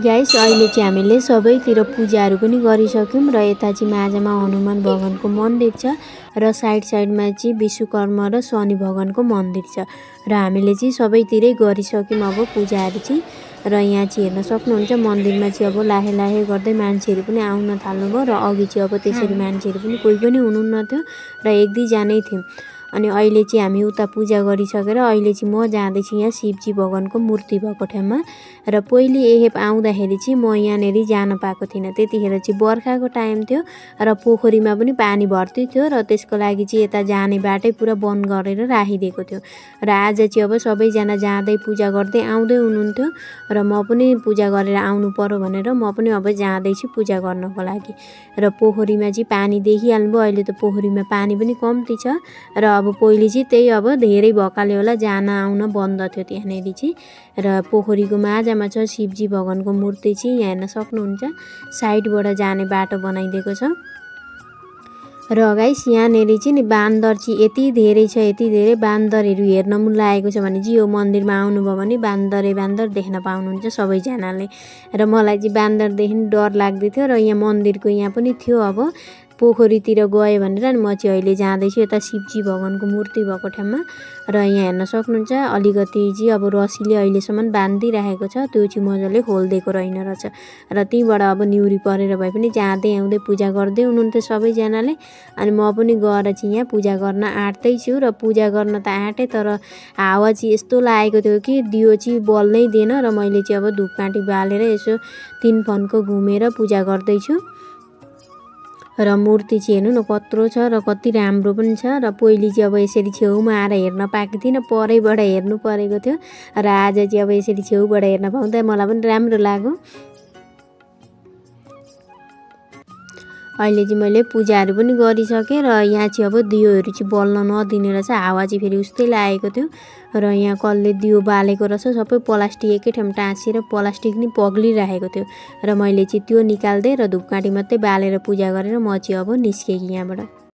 Guys अहिले चाहिँ हामीले सबैतिर पूजाहरू पनि गरिसक्यौँ र यता चाहिँ माझमा हनुमान भगवानको मन्दिर छ र साइडमा चाहिँ विश्वकर्मा र शनि भगवानको मन्दिर छ र हामीले चाहिँ सबैतिरै गरिसक्यौँ अब पूजाहरू चाहिँ। र यहाँ चाहिँ हेर्न सक्नुहुन्छ मन्दिरमा चाहिँ अब लाहे गर्दै मान्छेहरू पनि आउन थाल्नुभयो र अघि चाहिँ अब त्यसरी मान्छेहरू पनि कोही पनि हुनुहुन्न थियो र एक दुई जनै थियौँ। अनि अहिले चाहिँ हामी उता पूजा गरिसकेर अहिले चाहिँ म जाँदैछु यहाँ शिवजी भगवानको मूर्ति भएको ठाउँमा। र पहिले एहेप आउँदाखेरि चाहिँ म यहाँनेर जान पाएको थिइनँ, त्यतिखेर चाहिँ बर्खाको टाइम थियो र पोखरीमा पनि पानी भर्ती थियो र त्यसको लागि चाहिँ यता जाने बाटै पुरा बन्द गरेर राखिदिएको थियो। र आज चाहिँ अब सबैजना जाँदै पूजा गर्दै आउँदै हुनुहुन्थ्यो र म पनि पूजा गरेर आउनु पर्यो भनेर म पनि अब जाँदैछु पूजा गर्नको लागि। र पोखरीमा चाहिँ पानी देखिहाल्नुभयो, अहिले त पोखरीमा पानी पनि कम्ती छ र अब पहिले चाहिँ त्यही अब धेरै भएकाले होला जान आउन बन्द थियो त्यहाँनेरि चाहिँ। र पोखरीको माझमा छ शिवजी भगवानको मूर्ति चाहिँ यहाँ हेर्न सक्नुहुन्छ, साइडबाट जाने बाटो बनाइदिएको छ। र गाइस यहाँनेरि चाहिँ नि बान्दर चाहिँ यति धेरै छ, यति धेरै बान्दरहरू हेर्न मन लागेको छ भने चाहिँ यो मन्दिरमा आउनुभयो भने बान्दर देख्न पाउनुहुन्छ सबैजनाले। र मलाई चाहिँ बान्दरदेखि डर लाग्दै थियो र यहाँ मन्दिरको यहाँ पनि थियो अब पोखरीतिर गयो भनेर अनि म चाहिँ अहिले जाँदैछु यता शिवजी भगवानको मूर्ति भएको ठाउँमा। र यहाँ हेर्न सक्नुहुन्छ अलिकति चाहिँ अब रसीले अहिलेसम्म बाँधिराखेको छ, त्यो चाहिँ मजाले खोलिदिएको रहेन रहेछ। र त्यहीँबाट अब निहुरी परेर भए पनि जाँदै आउँदै पूजा गर्दै हुनुहुन्थ्यो सबैजनाले। अनि म पनि गएर चाहिँ यहाँ पूजा गर्न आँट्दैछु र पूजा गर्न त आँटेँ तर हावा चाहिँ यस्तो लागेको थियो कि दियो चाहिँ बल्नै दिएन र मैले चाहिँ अब धुपकाँटी बालेर यसो 3 फन्को घुमेर पूजा गर्दैछु। र मूर्ति चाहिँ हेर्नु न कत्रो छ र कति राम्रो पनि छ। र पहिले चाहिँ अब यसरी छेउमा आएर हेर्न पाएको थिइनँ, परैबाट हेर्नु परेको थियो र आज चाहिँ अब यसरी छेउबाट हेर्न पाउँदा मलाई पनि राम्रो लाग्यो। अहिले चाहिँ मैले पूजाहरू पनि गरिसकेँ र यहाँ चाहिँ अब दियोहरू चाहिँ बल्न नदिने रहेछ, हावा चाहिँ फेरि उस्तै लागेको थियो। र यहाँ कसले दियो बालेको रहेछ, सबै प्लास्टिक एकै ठाउँ टाँसिएर प्लास्टिक नि पग्लिरहेको थियो र मैले चाहिँ त्यो निकाल्दै र धुपकाँटी मात्रै बालेर पूजा गरेर म चाहिँ अब निस्केँ यहाँबाट।